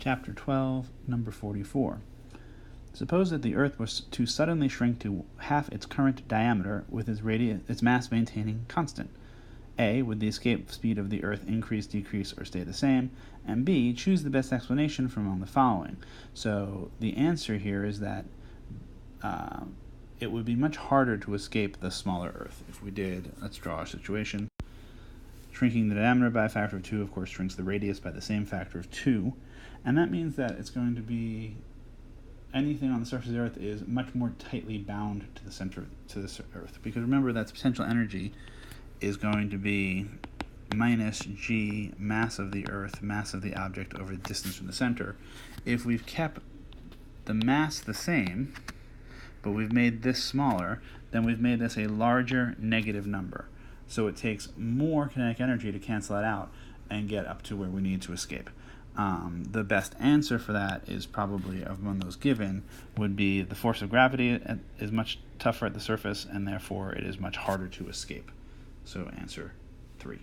Chapter 12, number 44. Suppose that the Earth was to suddenly shrink to half its current diameter with its mass maintaining constant. A, would the escape speed of the Earth increase, decrease, or stay the same? And B, choose the best explanation from among the following. So the answer here is that it would be much harder to escape the smaller Earth if we did. Let's draw our situation. Shrinking the diameter by a factor of 2, of course, shrinks the radius by the same factor of 2. And that means that it's going to be anything on the surface of the Earth is much more tightly bound to the center, to the Earth. Because remember that potential energy is going to be minus g, mass of the Earth, mass of the object over the distance from the center. If we've kept the mass the same, but we've made this smaller, then we've made this a larger negative number. So it takes more kinetic energy to cancel it out and get up to where we need to escape. The best answer for that is probably, among those given, would be the force of gravity is much tougher at the surface, and therefore it is much harder to escape. So answer 3.